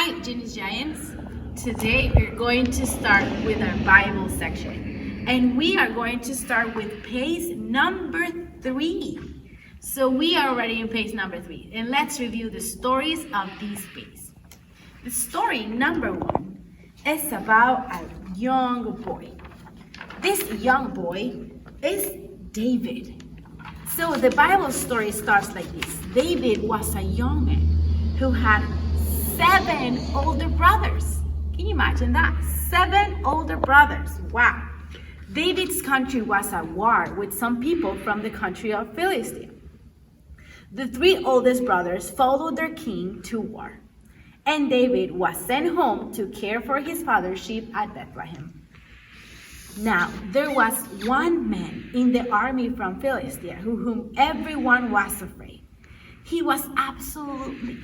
Hi, Gene's Giants. Today we're going to start with our Bible section. And we are going to start with page number 3. So we are already in page number 3. And let's review the stories of these pages. The story number 1 is about a young boy. This young boy is David. So the Bible story starts like this. David was a young man who had 7 older brothers. Can you imagine that? 7 older brothers. Wow. David's country was at war with some people from the country of Philistia. The 3 oldest brothers followed their king to war, and David was sent home to care for his father's sheep at Bethlehem. Now, there was one man in the army from Philistia whom everyone was afraid. He was absolutely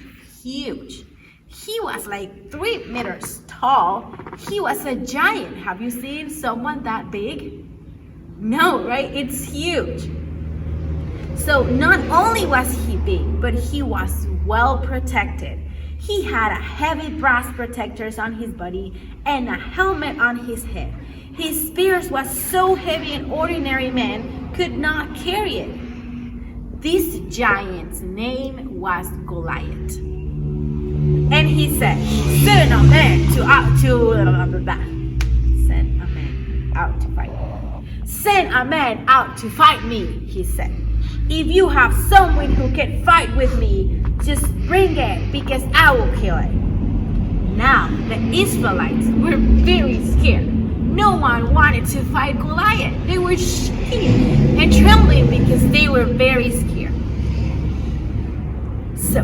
huge. He was like 3 meters tall. He was a giant. Have you seen someone that big? No, right? It's huge. So not only was he big, but he was well protected. He had a heavy brass protectors on his body and a helmet on his head. His spears was so heavy an ordinary man could not carry it. This giant's name was Goliath. And he said, send a man out to fight me. Send a man out to fight me, he said. If you have someone who can fight with me, just bring it, because I will kill it. Now, the Israelites were very scared. No one wanted to fight Goliath. They were shaking and trembling because they were very scared. So,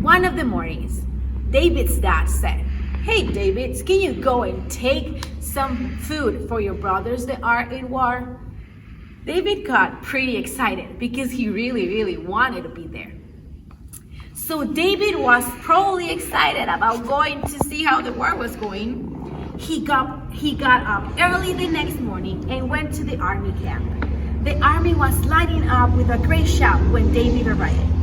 one of the mornings, David's dad said, hey David, can you go and take some food for your brothers that are in war? David got pretty excited because he really wanted to be there. So David was probably excited about going to see how the war was going. He got up early the next morning and went to the army camp. The army was lining up with a great shout when David arrived.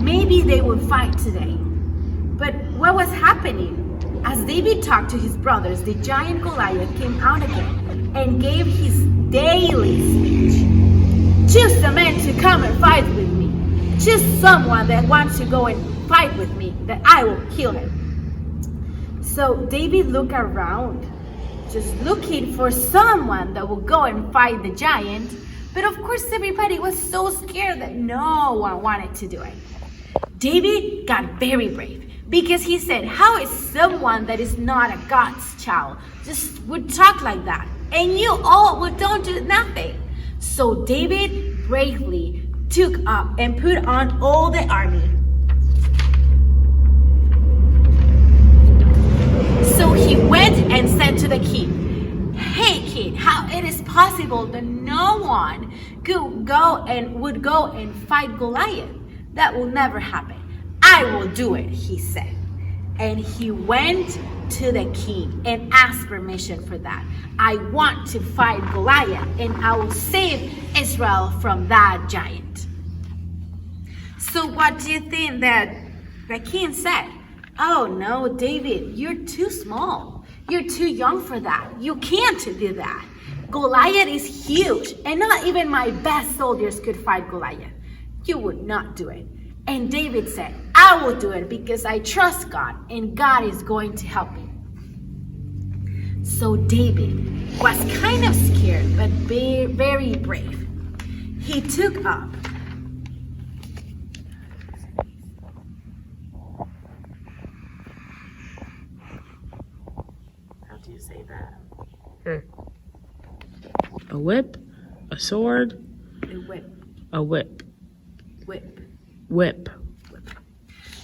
Maybe they would fight today. But what was happening? As David talked to his brothers, the giant Goliath came out again and gave his daily speech. Choose a man to come and fight with me. Choose someone that wants to go and fight with me, that I will kill him. So David looked around, just looking for someone that will go and fight the giant. But of course, everybody was so scared that no one wanted to do it. David got very brave because he said, how is someone that is not a God's child just would talk like that? And you all don't do nothing. So David bravely took up and put on all the army. So he went and said to the king, hey king, how it is possible that no one would go and fight Goliath? That will never happen. I will do it, he said. And he went to the king and asked permission for that. I want to fight Goliath and I will save Israel from that giant. So what do you think that the king said? Oh no, David, you're too small. You're too young for that. You can't do that. Goliath is huge and not even my best soldiers could fight Goliath. You would not do it. And David said, I will do it because I trust God and God is going to help me. So David was kind of scared but very brave. He took up how do you say that? A whip, a sword, A whip. a whip, Whip. whip.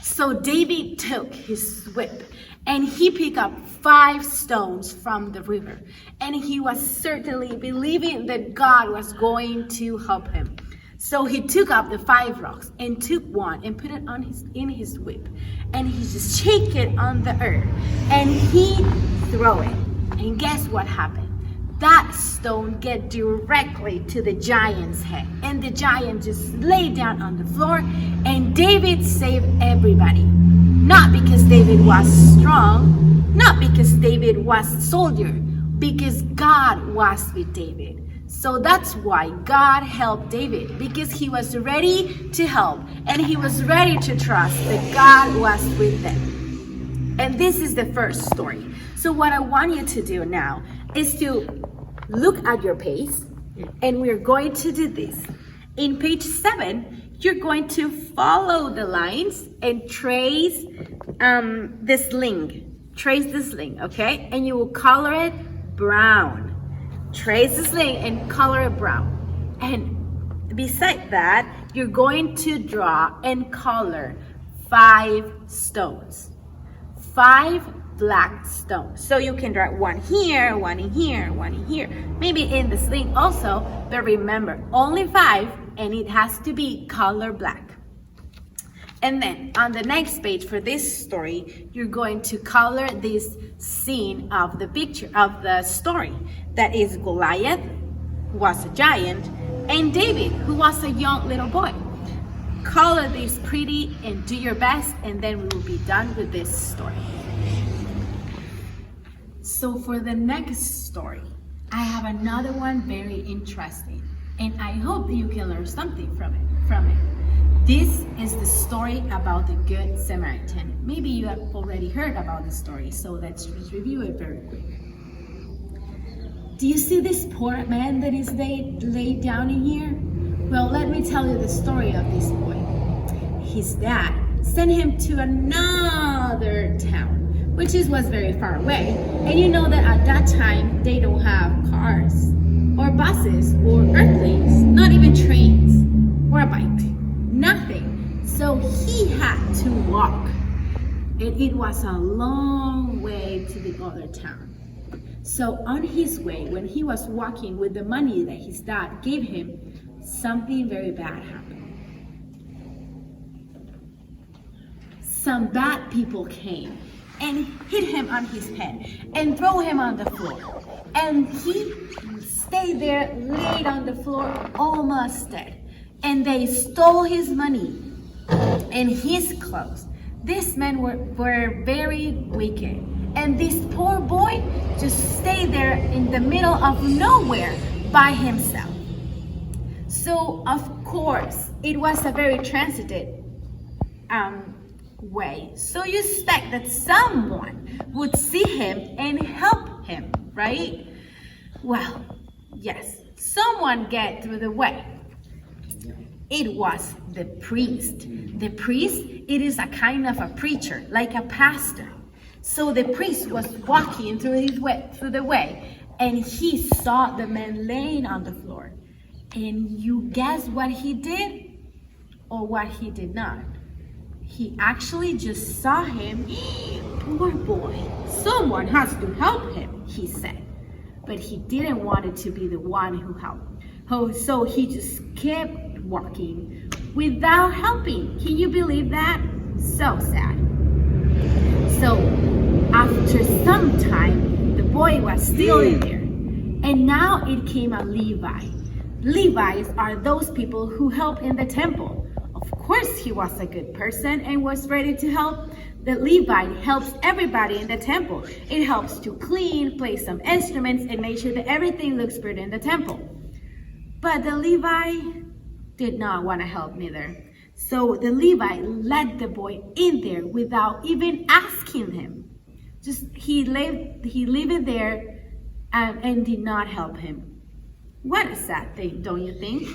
So David took his whip and he picked up 5 stones from the river. And he was certainly believing that God was going to help him. So he took up the 5 rocks and took one and put it in his whip. And he just shake it on the earth. And he threw it. And guess what happened? That stone get directly to the giant's head. And the giant just lay down on the floor. And David saved everybody. Not because David was strong, not because David was a soldier, because God was with David. So that's why God helped David, because he was ready to help and he was ready to trust that God was with them. And this is the first story. So what I want you to do now is to look at your page, and we're going to do this. In page 7, you're going to follow the lines and trace the sling. Trace the sling, okay? And you will color it brown. Trace the sling and color it brown. And beside that, you're going to draw and color 5 stones. 5 black stones. So you can draw one here, one in here, one in here. Maybe in the sling also, but remember, only 5, and it has to be color black. And then on the next page for this story, you're going to color this scene of the picture of the story. That is Goliath, who was a giant, and David, who was a young little boy. Color this pretty and do your best, and then we will be done with this story. So for the next story, I have another one very interesting, and I hope you can learn something from it. This is the story about the Good Samaritan. Maybe you have already heard about the story, so let's just review it very quick. Do you see this poor man that is laid down in here? Well, let me tell you the story of this boy. His dad sent him to another town, which was very far away. And you know that at that time, they don't have cars, or buses, or airplanes, not even trains, or a bike. Nothing. So he had to walk. And it was a long way to the other town. So on his way, when he was walking with the money that his dad gave him, something very bad happened. Some bad people came and hit him on his head and throw him on the floor. And he stayed there, laid on the floor, almost dead. And they stole his money and his clothes. These men were very wicked. And this poor boy just stayed there in the middle of nowhere by himself. So, of course, it was a very transited way. So you expect that someone would see him and help him, right? Well, yes, someone get through the way. It was the priest. The priest, it is a kind of a preacher, like a pastor. So the priest was walking through the way, and he saw the man laying on the floor. And you guess what he did or what he did not? He actually just saw him. Poor boy, someone has to help him, he said. But he didn't want it to be the one who helped. So he just kept walking without helping. Can you believe that? So sad. So after some time, the boy was still in there. And now it came a Levi. Levites are those people who help in the temple. Of course, he was a good person and was ready to help. The Levite helps everybody in the temple. It helps to clean, play some instruments, and make sure that everything looks good in the temple. But the Levite did not want to help neither. So the Levite let the boy in there without even asking him. Just he lived there and did not help him. What a sad thing, don't you think?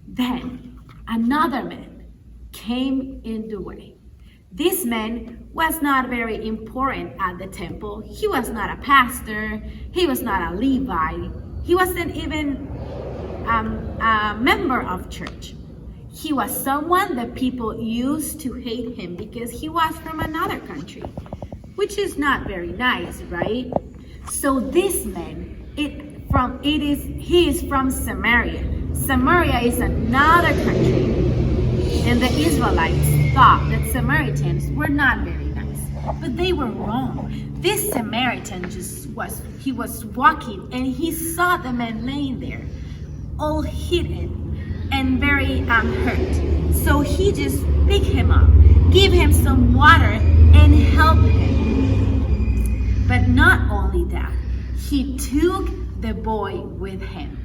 Then another man came in the way. This man was not very important at the temple. He was not a pastor. He was not a Levite. He wasn't even a member of church. He was someone that people used to hate him because he was from another country, which is not very nice, right? So this man, he is from Samaria. Samaria is another country, and the Israelites thought that Samaritans were not very nice, but they were wrong. This Samaritan he was walking and he saw the man laying there, all hidden, and very hurt. So he just picked him up, give him some water, and help him. But not only that, he took the boy with him.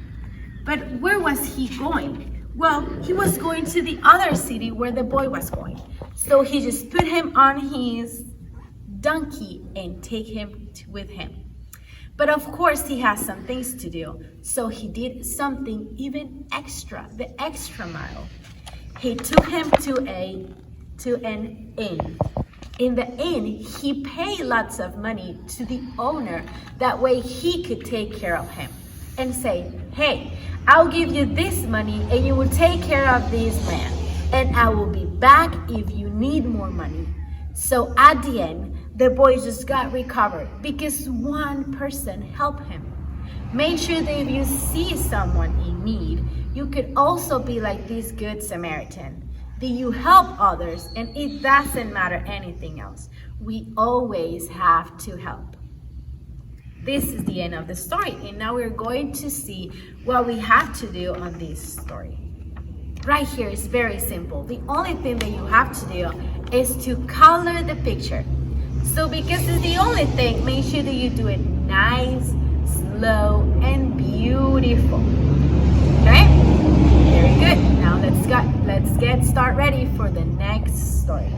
But where was he going? Well, he was going to the other city where the boy was going. So he just put him on his donkey and take him with him. But of course, he has some things to do. So he did something even extra, the extra mile. He took him to an inn. In the inn, he paid lots of money to the owner. That way he could take care of him and say, hey, I'll give you this money and you will take care of this man. And I will be back if you need more money. So at the end, the boy just got recovered because one person helped him. Make sure that if you see someone in need, you could also be like this good Samaritan. That you help others, and it doesn't matter anything else. We always have to help. This is the end of the story, and now we're going to see what we have to do on this story. Right here is very simple. The only thing that you have to do is to color the picture. So because it's the only thing, make sure that you do it nice, slow, and beautiful. Okay? Very good. Now let's get start ready for the next story.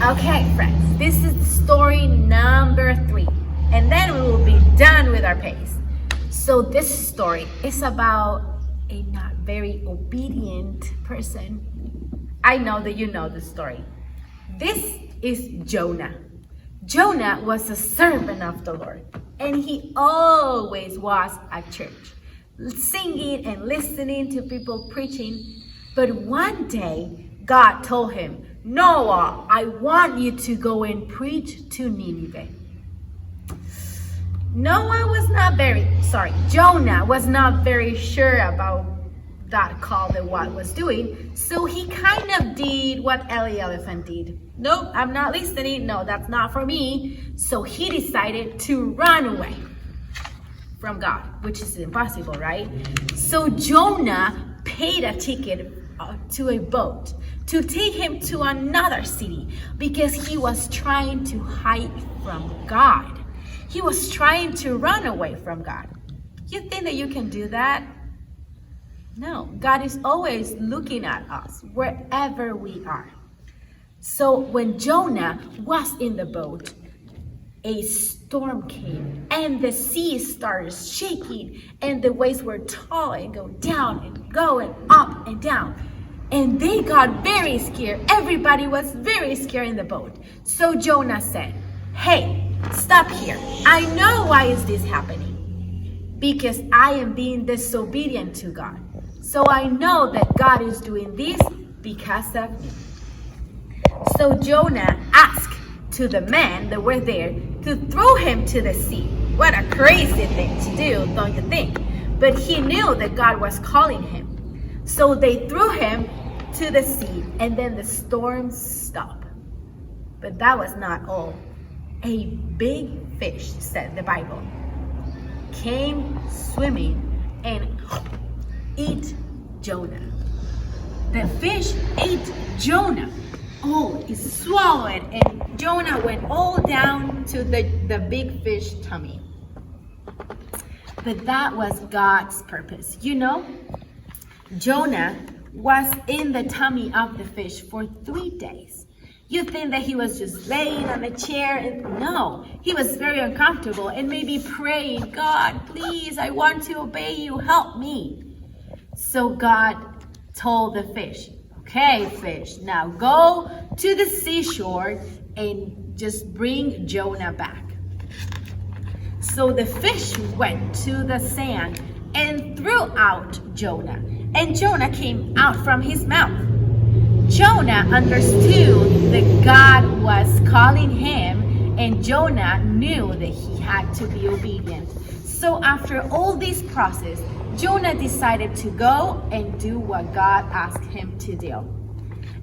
Okay, friends, this is story number 3, and then we will be done with our pace. So this story is about a not very obedient person. I know that you know the story. This is Jonah. Jonah was a servant of the Lord, and he always was at church, singing and listening to people preaching. But one day, God told him, Noah, I want you to go and preach to Nineveh. Jonah was not very sure about that call that God was doing. So he kind of did what Eli Elephant did. Nope, I'm not listening. No, that's not for me. So he decided to run away from God, which is impossible, right? So Jonah paid a ticket to a boat to take him to another city because he was trying to hide from God. He was trying to run away from God. You think that you can do that? No, God is always looking at us wherever we are. So when Jonah was in the boat, a storm came and the sea started shaking and the waves were tall and go down and going up and down. And they got very scared. Everybody was very scared in the boat. So Jonah said, hey, stop here. I know why is this happening. Because I am being disobedient to God. So I know that God is doing this because of me. So Jonah asked to the men that were there to throw him to the sea. What a crazy thing to do, don't you think? But he knew that God was calling him. So they threw him to the sea, and then the storm stopped. But that was not all. A big fish, said the Bible, came swimming and ate Jonah. The fish ate Jonah. Oh, it swallowed, and Jonah went all down to the big fish tummy. But that was God's purpose. You know, Jonah was in the tummy of the fish for 3 days. You think that he was just laying on the chair? No, he was very uncomfortable and maybe praying, God, please, I want to obey you, help me. So God told the fish, okay, fish, now go to the seashore and just bring Jonah back. So the fish went to the sand and threw out Jonah, and Jonah came out from his mouth. Jonah understood that God was calling him, and Jonah knew that he had to be obedient. So after all this process, Jonah decided to go and do what God asked him to do.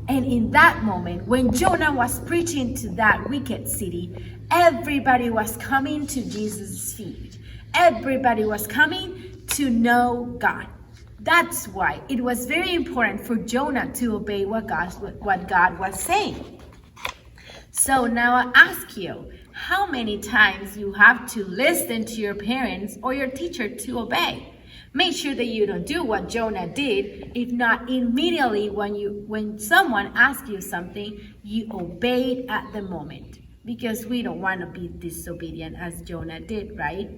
And in that moment, when Jonah was preaching to that wicked city, everybody was coming to Jesus' feet. Everybody was coming to know God. That's why it was very important for Jonah to obey what God was saying. So now I ask you, how many times you have to listen to your parents or your teacher to obey? Make sure that you don't do what Jonah did. If not, immediately when someone asks you something, you obey it at the moment. Because we don't want to be disobedient as Jonah did, right?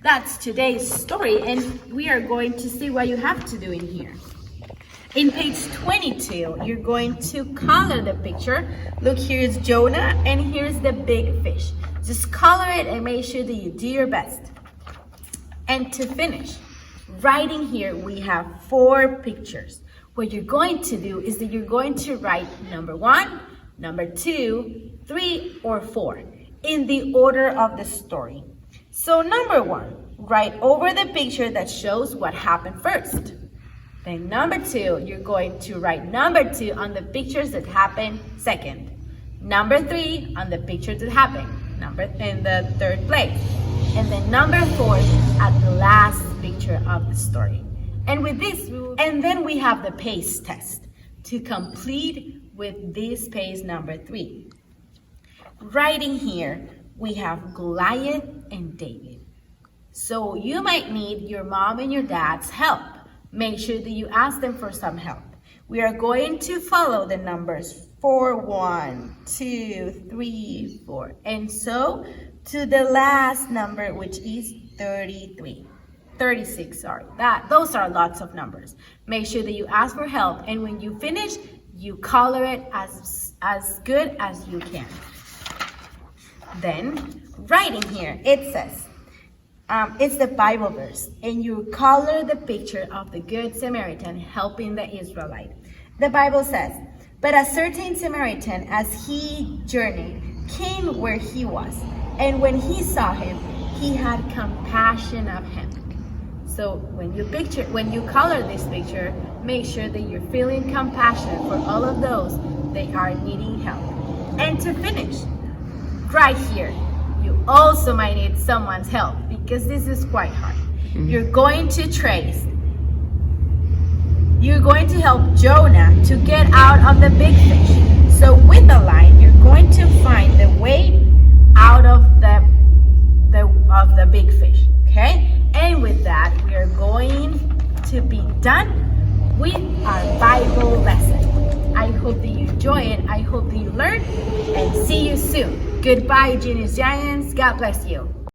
That's today's story, and we are going to see what you have to do in here. In page 22, you're going to color the picture. Look, here's Jonah, and here's the big fish. Just color it and make sure that you do your best. And to finish, right in here, we have 4 pictures. What you're going to do is that you're going to write number 1, number 2, 3, or 4 in the order of the story. So number 1, write over the picture that shows what happened first. Then number 2, you're going to write number 2 on the pictures that happened second. Number 3 on the pictures that happened in the third place. And then number 4 at the last picture of the story. And with this, and then we have the pace test to complete with this pace number 3. Right in here, we have Goliath and David. So you might need your mom and your dad's help. Make sure that you ask them for some help. We are going to follow the numbers 4, 1, 2, 3, 4, and so to the last number, which is 36, sorry. Those are lots of numbers. Make sure that you ask for help, and when you finish, you color it as good as you can. Then, right in here, it says, it's the Bible verse, and you color the picture of the Good Samaritan helping the Israelite. The Bible says, but a certain Samaritan, as he journeyed, came where he was, and when he saw him, he had compassion of him. So when you color this picture, make sure that you're feeling compassion for all of those that are needing help. And to finish, right here, you also might need someone's help because this is quite hard. You're going to help Jonah to get out of the big fish. So with the line, you're going to find the way out of the big fish, okay? And with that, we are going to be done with our Bible lesson. I hope that you enjoy it. I hope that you learn, and see you soon. Goodbye, Genius Giants. God bless you.